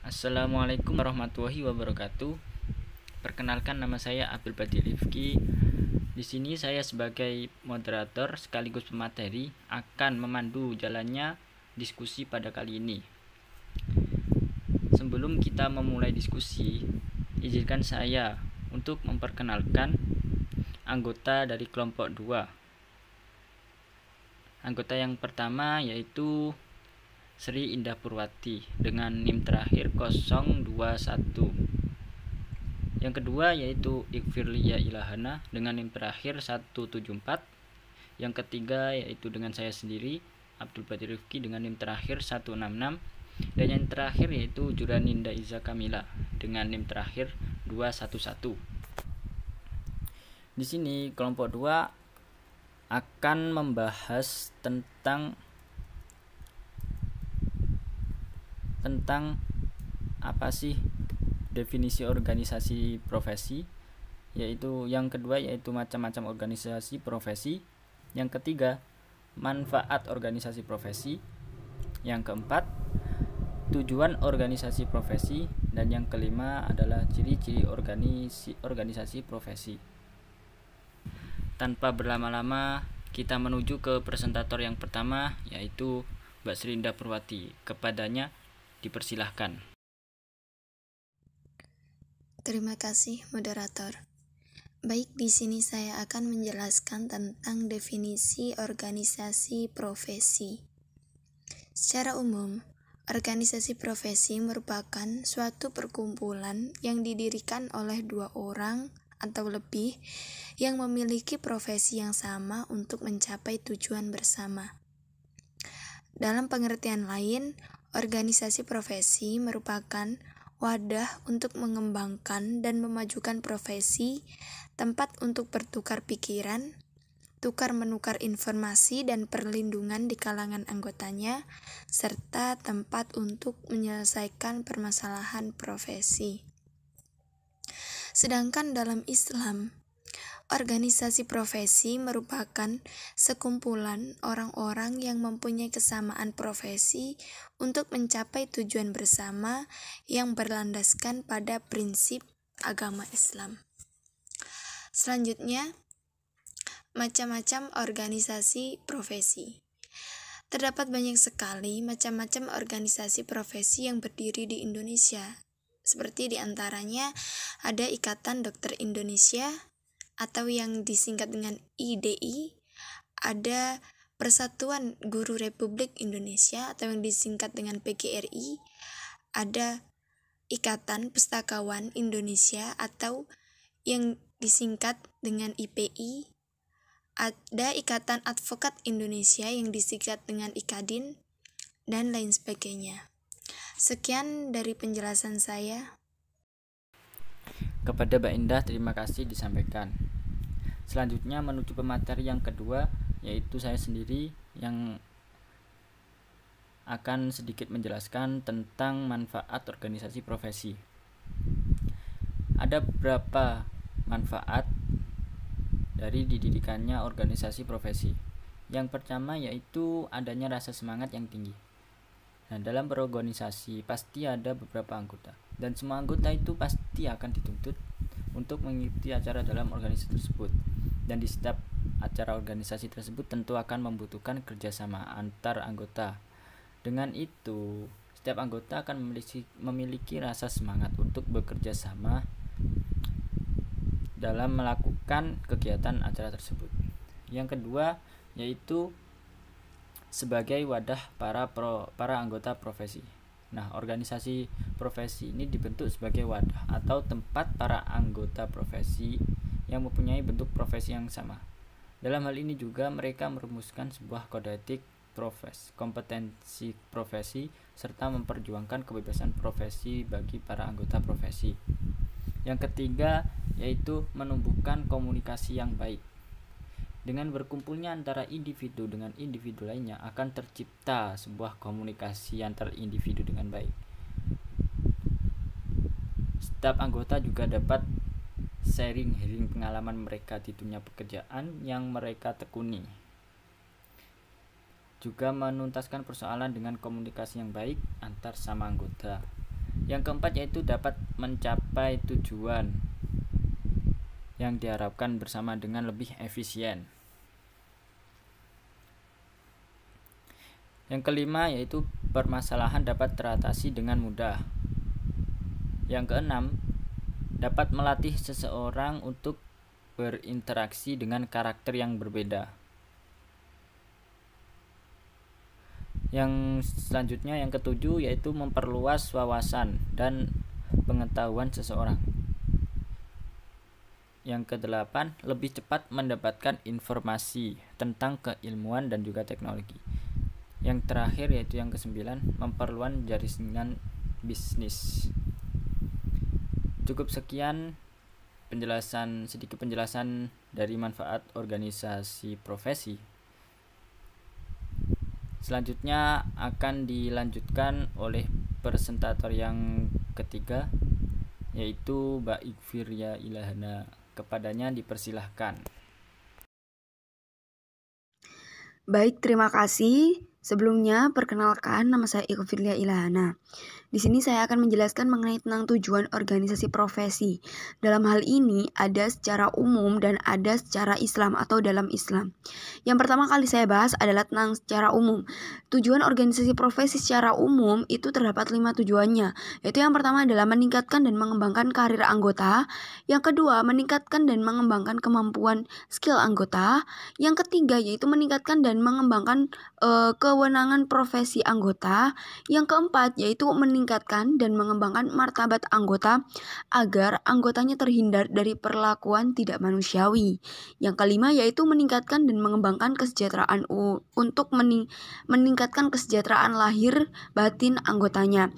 Assalamualaikum warahmatullahi wabarakatuh. Perkenalkan, nama saya Abdul Badi Rifki. Di sini saya sebagai moderator sekaligus pemateri akan memandu jalannya diskusi pada kali ini. Sebelum kita memulai diskusi, izinkan saya untuk memperkenalkan anggota dari kelompok 2. Anggota yang pertama yaitu Sri Indah Purwati dengan NIM terakhir 021. Yang kedua yaitu Ikfirlia Ilahana dengan NIM terakhir 174. Yang ketiga yaitu dengan saya sendiri, Abdul Badi Rifki dengan NIM terakhir 166. Dan yang terakhir yaitu Juraninda Iza Kamila dengan NIM terakhir 211. Di sini kelompok 2 akan membahas tentang apa sih definisi organisasi profesi, yaitu yang kedua yaitu macam-macam organisasi profesi, yang ketiga manfaat organisasi profesi, yang keempat tujuan organisasi profesi, dan yang kelima adalah ciri-ciri organisasi profesi. Tanpa berlama-lama, kita menuju ke presentator yang pertama, yaitu Mbak Sri Indah Purwati. Kepadanya dipersilahkan. Terima kasih, moderator. Baik, di sini saya akan menjelaskan tentang definisi organisasi profesi. Secara umum, organisasi profesi merupakan suatu perkumpulan yang didirikan oleh 2 orang atau lebih yang memiliki profesi yang sama untuk mencapai tujuan bersama. Dalam pengertian lain, organisasi profesi merupakan wadah untuk mengembangkan dan memajukan profesi, tempat untuk bertukar pikiran, tukar-menukar informasi dan perlindungan di kalangan anggotanya, serta tempat untuk menyelesaikan permasalahan profesi. Sedangkan dalam Islam, organisasi profesi merupakan sekumpulan orang-orang yang mempunyai kesamaan profesi untuk mencapai tujuan bersama yang berlandaskan pada prinsip agama Islam. Selanjutnya, macam-macam organisasi profesi. Terdapat banyak sekali macam-macam organisasi profesi yang berdiri di Indonesia. Seperti diantaranya ada Ikatan Dokter Indonesia atau yang disingkat dengan IDI, ada Persatuan Guru Republik Indonesia atau yang disingkat dengan PGRI, ada Ikatan Pustakawan Indonesia atau yang disingkat dengan IPI, ada Ikatan Advokat Indonesia yang disingkat dengan IKADIN, dan lain sebagainya. Sekian dari penjelasan saya. Kepada Mbak Indah, terima kasih disampaikan. Selanjutnya menuju pemateri yang kedua, yaitu saya sendiri yang akan sedikit menjelaskan tentang manfaat organisasi profesi. Ada beberapa manfaat dari didirikannya organisasi profesi. Yang pertama yaitu adanya rasa semangat yang tinggi. Nah, dalam berorganisasi pasti ada beberapa anggota, dan semua anggota itu pasti akan dituntut untuk mengikuti acara dalam organisasi tersebut. Dan di setiap acara organisasi tersebut tentu akan membutuhkan kerjasama antar anggota. Dengan itu, setiap anggota akan memiliki rasa semangat untuk bekerja sama dalam melakukan kegiatan acara tersebut. Yang kedua yaitu sebagai wadah para anggota profesi. Nah, organisasi profesi ini dibentuk sebagai wadah atau tempat para anggota profesi yang mempunyai bentuk profesi yang sama. Dalam hal ini juga mereka merumuskan sebuah kode etik kompetensi profesi, serta memperjuangkan kebebasan profesi bagi para anggota profesi. Yang ketiga yaitu menumbuhkan komunikasi yang baik. Dengan berkumpulnya antara individu dengan individu lainnya akan tercipta sebuah komunikasi antar individu dengan baik. Setiap anggota juga dapat sharing pengalaman mereka di dunia pekerjaan yang mereka tekuni. Juga menuntaskan persoalan dengan komunikasi yang baik antar sama anggota. Yang keempat yaitu dapat mencapai tujuan yang diharapkan bersama dengan lebih efisien. Yang kelima yaitu permasalahan dapat teratasi dengan mudah. Yang keenam, dapat melatih seseorang untuk berinteraksi dengan karakter yang berbeda. Yang selanjutnya, yang ketujuh yaitu memperluas wawasan dan pengetahuan seseorang. Yang kedelapan, lebih cepat mendapatkan informasi tentang keilmuan dan juga teknologi. Yang terakhir yaitu yang kesembilan, memperluas jaringan bisnis. Cukup sekian sedikit penjelasan dari manfaat organisasi profesi. Selanjutnya akan dilanjutkan oleh presentator yang ketiga, yaitu Mbak Iqfiria Ilahana. Kepadanya dipersilahkan. Baik, terima kasih. Sebelumnya, perkenalkan, nama saya Iqfiria Ilahana. Di sini saya akan menjelaskan mengenai tentang tujuan organisasi profesi. Dalam hal ini, ada secara umum dan ada secara Islam atau dalam Islam. Yang pertama kali saya bahas adalah tentang secara umum. Tujuan organisasi profesi secara umum itu terdapat 5 tujuannya, yaitu yang pertama adalah meningkatkan dan mengembangkan karir anggota, yang kedua meningkatkan dan mengembangkan kemampuan skill anggota, yang ketiga yaitu meningkatkan dan mengembangkan kewenangan profesi anggota, yang keempat yaitu meningkatkan dan mengembangkan martabat anggota agar anggotanya terhindar dari perlakuan tidak manusiawi. Yang kelima yaitu meningkatkan dan mengembangkan kesejahteraan untuk meningkatkan kesejahteraan lahir batin anggotanya.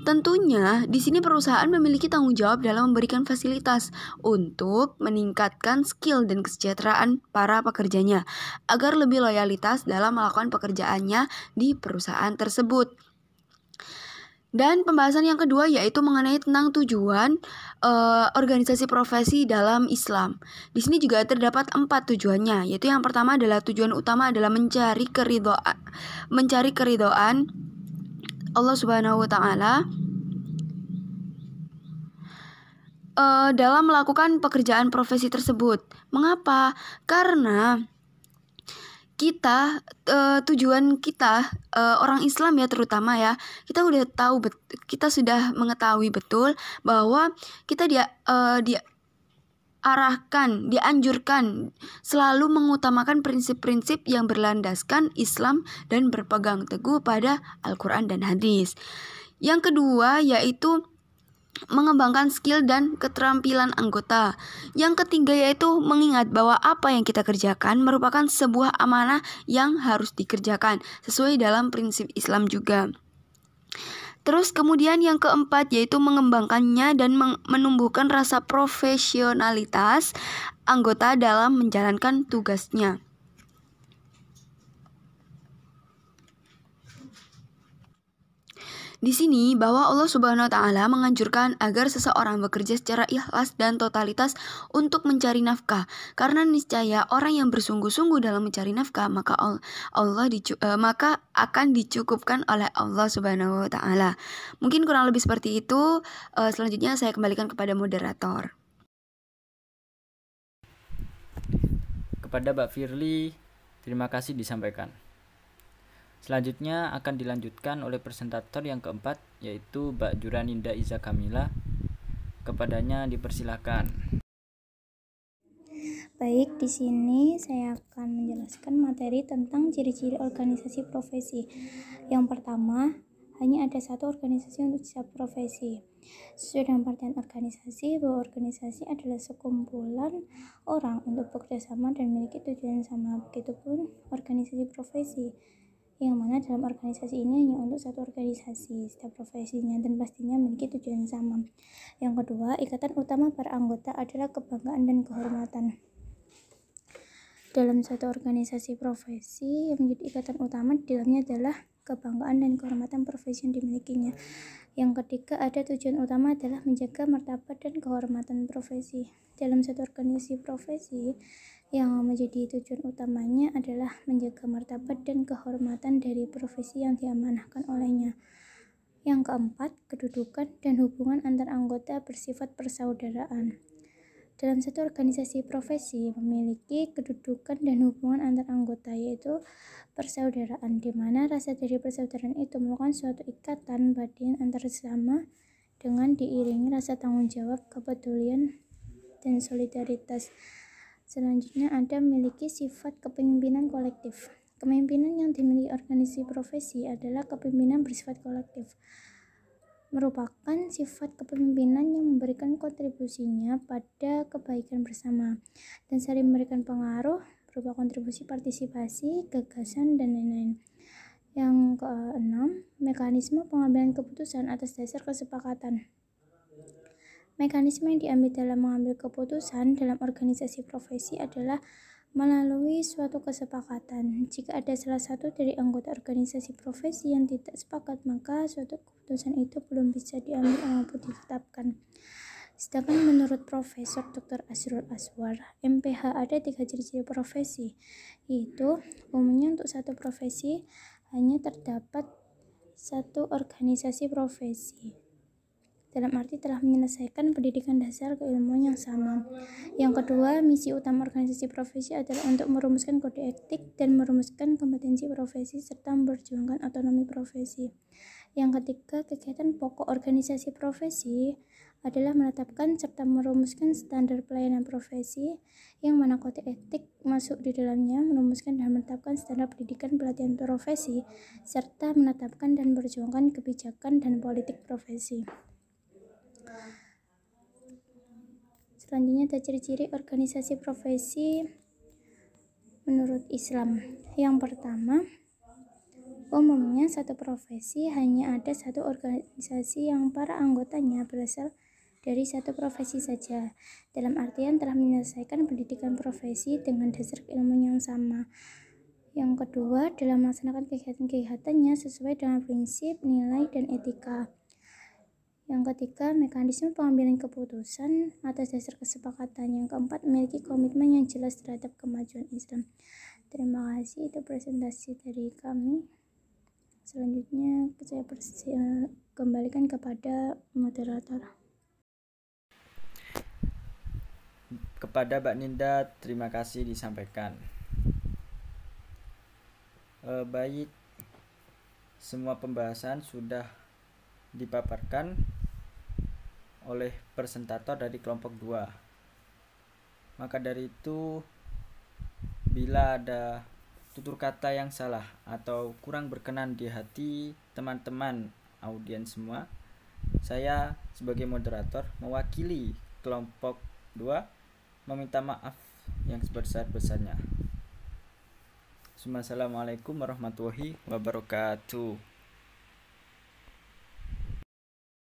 Tentunya di sini perusahaan memiliki tanggung jawab dalam memberikan fasilitas untuk meningkatkan skill dan kesejahteraan para pekerjanya agar lebih loyalitas dalam melakukan pekerjaannya di perusahaan tersebut. Dan pembahasan yang kedua yaitu mengenai tentang tujuan organisasi profesi dalam Islam. Di sini juga terdapat 4 tujuannya, yaitu yang pertama adalah tujuan utama adalah mencari keridhaan Allah Subhanahu wa Ta'ala dalam melakukan pekerjaan profesi tersebut. Mengapa? Karena tujuan kita orang Islam ya terutama ya, kita sudah mengetahui betul bahwa kita dianjurkan selalu mengutamakan prinsip-prinsip yang berlandaskan Islam dan berpegang teguh pada Al-Quran dan hadis. Yang kedua yaitu mengembangkan skill dan keterampilan anggota. Yang ketiga yaitu mengingat bahwa apa yang kita kerjakan merupakan sebuah amanah yang harus dikerjakan sesuai dalam prinsip Islam juga. Terus kemudian yang keempat yaitu mengembangkannya dan menumbuhkan rasa profesionalitas anggota dalam menjalankan tugasnya. Di sini bahwa Allah Subhanahu wa Ta'ala menganjurkan agar seseorang bekerja secara ikhlas dan totalitas untuk mencari nafkah. Karena niscaya orang yang bersungguh-sungguh dalam mencari nafkah maka akan dicukupkan oleh Allah Subhanahu wa Ta'ala. Mungkin kurang lebih seperti itu. Selanjutnya saya kembalikan kepada moderator. Kepada Mbak Firly, terima kasih disampaikan. Selanjutnya akan dilanjutkan oleh presentator yang keempat, yaitu Mbak Juraninda Iza Kamila. Kepadanya dipersilahkan. Baik, di sini saya akan menjelaskan materi tentang ciri-ciri organisasi profesi. Yang pertama, hanya ada satu organisasi untuk setiap profesi. Sesuai dengan pengertian organisasi, bahwa organisasi adalah sekumpulan orang untuk bekerja sama dan memiliki tujuan sama. Begitupun organisasi profesi, yang mana dalam organisasi ini hanya untuk satu organisasi setiap profesinya dan pastinya memiliki tujuan sama. Yang kedua, ikatan utama para anggota adalah kebanggaan dan kehormatan. Dalam satu organisasi profesi yang menjadi ikatan utama di dalamnya adalah kebanggaan dan kehormatan profesi yang dimilikinya. Yang ketiga, ada tujuan utama adalah menjaga martabat dan kehormatan profesi. Dalam satu organisasi profesi yang menjadi tujuan utamanya adalah menjaga martabat dan kehormatan dari profesi yang diamanahkan olehnya. Yang keempat, kedudukan dan hubungan antar anggota bersifat persaudaraan. Dalam satu organisasi profesi memiliki kedudukan dan hubungan antar anggota, yaitu persaudaraan, di mana rasa dari persaudaraan itu merupakan suatu ikatan batin antar sesama dengan diiringi rasa tanggung jawab, kepedulian, dan solidaritas. Selanjutnya ada memiliki sifat kepemimpinan kolektif. Kepemimpinan yang dimiliki organisasi profesi adalah kepemimpinan bersifat kolektif, merupakan sifat kepemimpinan yang memberikan kontribusinya pada kebaikan bersama dan saling memberikan pengaruh berupa kontribusi partisipasi, gagasan, dan lain-lain. Yang keenam, mekanisme pengambilan keputusan atas dasar kesepakatan. Mekanisme yang diambil dalam mengambil keputusan dalam organisasi profesi adalah melalui suatu kesepakatan. Jika ada salah satu dari anggota organisasi profesi yang tidak sepakat, maka suatu keputusan itu belum bisa diambil maupun ditetapkan. Sedangkan menurut Profesor Dr. Azrul Aswar, MPH, ada 3 ciri-ciri profesi, yaitu umumnya untuk satu profesi hanya terdapat satu organisasi profesi, dalam arti telah menyelesaikan pendidikan dasar keilmuan yang sama. Yang kedua, misi utama organisasi profesi adalah untuk merumuskan kode etik dan merumuskan kompetensi profesi serta memperjuangkan otonomi profesi. Yang ketiga, kegiatan pokok organisasi profesi adalah menetapkan serta merumuskan standar pelayanan profesi, yang mana kode etik masuk di dalamnya, merumuskan dan menetapkan standar pendidikan pelatihan profesi, serta menetapkan dan memperjuangkan kebijakan dan politik profesi. Selanjutnya ada ciri-ciri organisasi profesi menurut Islam. Yang pertama, umumnya satu profesi hanya ada satu organisasi yang para anggotanya berasal dari satu profesi saja, dalam artian telah menyelesaikan pendidikan profesi dengan dasar ilmu yang sama. Yang kedua, dalam melaksanakan kegiatan-kegiatannya sesuai dengan prinsip, nilai, dan etika. Yang ketiga, mekanisme pengambilan keputusan atas dasar kesepakatan. Yang keempat, memiliki komitmen yang jelas terhadap kemajuan Islam. Terima kasih, itu presentasi dari kami. Selanjutnya saya kembalikan kepada moderator. Kepada Mbak Ninda, terima kasih disampaikan. Baik, semua pembahasan sudah dipaparkan oleh presentator dari kelompok 2. Maka dari itu, bila ada tutur kata yang salah atau kurang berkenan di hati teman-teman audiens semua, saya sebagai moderator mewakili kelompok 2 meminta maaf yang sebesar-besarnya. Assalamualaikum warahmatullahi wabarakatuh.